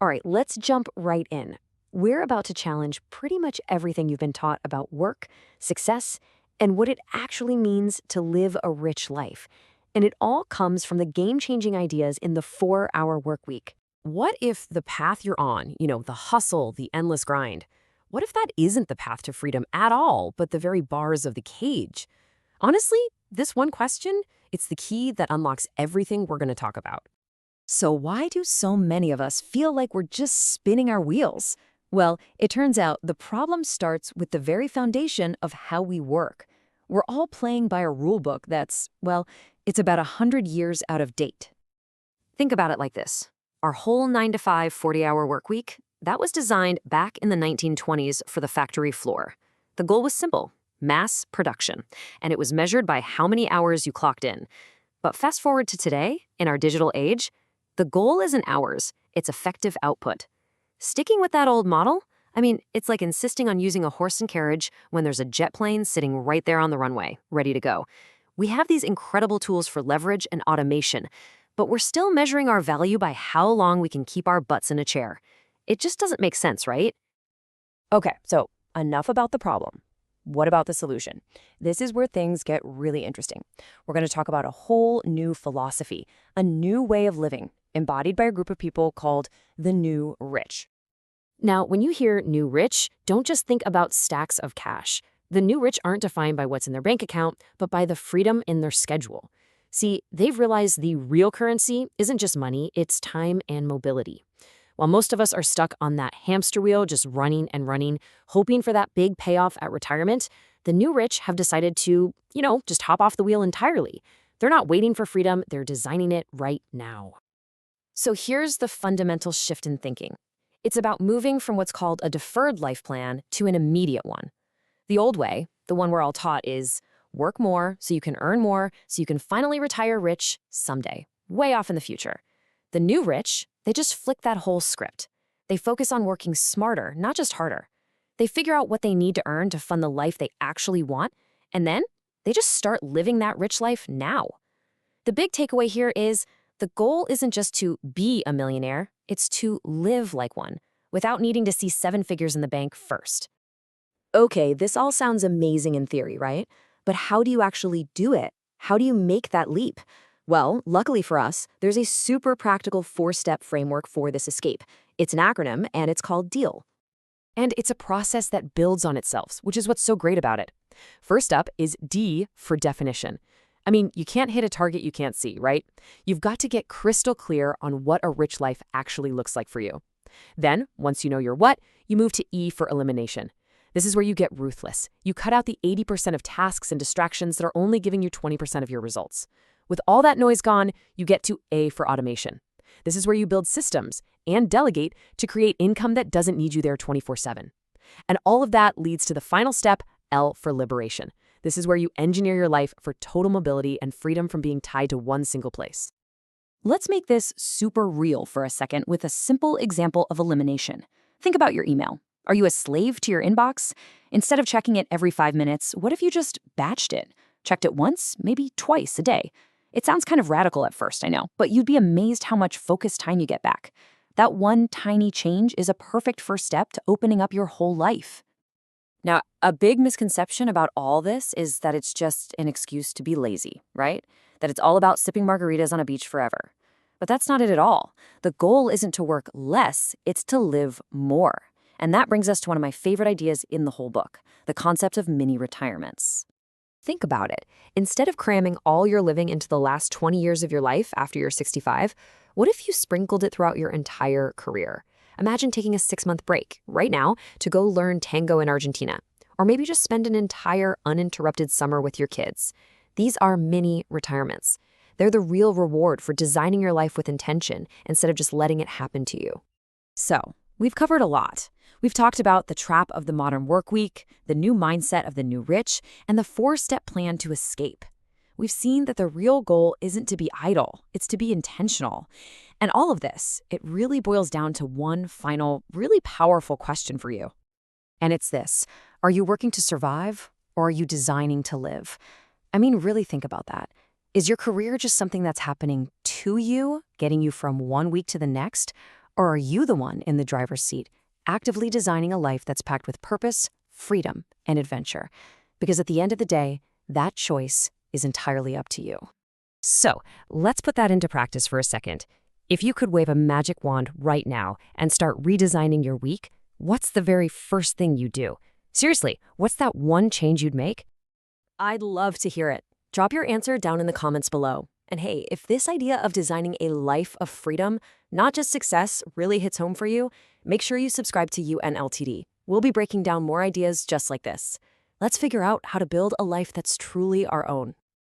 All right, let's jump right in. We're about to challenge pretty much everything you've been taught about work, success, and what it actually means to live a rich life. And it all comes from the game-changing ideas in the 4-hour work week. What if the path you're on, the hustle, the endless grind, what if that isn't the path to freedom at all, but the very bars of the cage? Honestly, this one question, it's the key that unlocks everything we're going to talk about. So why do so many of us feel like we're just spinning our wheels? Well, it turns out the problem starts with the very foundation of how we work. We're all playing by a rule book that's, well, it's about 100 years out of date. Think about it like this. Our whole 9-to-5, 40-hour work week, that was designed back in the 1920s for the factory floor. The goal was simple, mass production, and it was measured by how many hours you clocked in. But fast forward to today, in our digital age, the goal isn't hours, it's effective output. Sticking with that old model, it's like insisting on using a horse and carriage when there's a jet plane sitting right there on the runway, ready to go. We have these incredible tools for leverage and automation, but we're still measuring our value by how long we can keep our butts in a chair. It just doesn't make sense, right? Okay, so enough about the problem. What about the solution? This is where things get really interesting. We're going to talk about a whole new philosophy, a new way of living, embodied by a group of people called the New Rich. Now, when you hear new rich, don't just think about stacks of cash. The new rich aren't defined by what's in their bank account, but by the freedom in their schedule. See, they've realized the real currency isn't just money, it's time and mobility. While most of us are stuck on that hamster wheel, just running and running, hoping for that big payoff at retirement, the new rich have decided to, just hop off the wheel entirely. They're not waiting for freedom, they're designing it right now. So here's the fundamental shift in thinking. It's about moving from what's called a deferred life plan to an immediate one. The old way, the one we're all taught, is work more so you can earn more so you can finally retire rich someday, way off in the future. The new rich, they just flick that whole script. They focus on working smarter, not just harder. They figure out what they need to earn to fund the life they actually want, and then they just start living that rich life now. The big takeaway here is the goal isn't just to be a millionaire, it's to live like one, without needing to see 7 figures in the bank first. Okay, this all sounds amazing in theory, right? But how do you actually do it? How do you make that leap? Well, luckily for us, there's a super practical 4-step framework for this escape. It's an acronym, and it's called DEAL. And it's a process that builds on itself, which is what's so great about it. First up is D for definition. You can't hit a target you can't see, right? You've got to get crystal clear on what a rich life actually looks like for you. Then, once you know your what, you move to E for elimination. This is where you get ruthless. You cut out the 80% of tasks and distractions that are only giving you 20% of your results. With all that noise gone, you get to A for automation. This is where you build systems and delegate to create income that doesn't need you there 24/7. And all of that leads to the final step, L for liberation. This is where you engineer your life for total mobility and freedom from being tied to one single place. Let's make this super real for a second with a simple example of elimination. Think about your email. Are you a slave to your inbox? Instead of checking it every 5 minutes, what if you just batched it? Checked it once, maybe twice a day. It sounds kind of radical at first, I know, but you'd be amazed how much focused time you get back. That one tiny change is a perfect first step to opening up your whole life. Now, a big misconception about all this is that it's just an excuse to be lazy, right? That it's all about sipping margaritas on a beach forever. But that's not it at all. The goal isn't to work less, it's to live more. And that brings us to one of my favorite ideas in the whole book, the concept of mini retirements. Think about it. Instead of cramming all your living into the last 20 years of your life after you're 65, what if you sprinkled it throughout your entire career? Imagine taking a 6-month break right now to go learn tango in Argentina, or maybe just spend an entire uninterrupted summer with your kids. These are mini retirements. They're the real reward for designing your life with intention instead of just letting it happen to you. So, we've covered a lot. We've talked about the trap of the modern work week, the new mindset of the new rich, and the 4-step plan to escape. We've seen that the real goal isn't to be idle, it's to be intentional. And all of this, it really boils down to one final, really powerful question for you. And it's this: are you working to survive, or are you designing to live? Really think about that. Is your career just something that's happening to you, getting you from one week to the next? Or are you the one in the driver's seat, actively designing a life that's packed with purpose, freedom, and adventure? Because at the end of the day, that choice is entirely up to you. So, let's put that into practice for a second. If you could wave a magic wand right now and start redesigning your week, what's the very first thing you do? Seriously, what's that one change you'd make? I'd love to hear it. Drop your answer down in the comments below. And hey, if this idea of designing a life of freedom, not just success, really hits home for you, make sure you subscribe to UNLTD. We'll be breaking down more ideas just like this. Let's figure out how to build a life that's truly our own.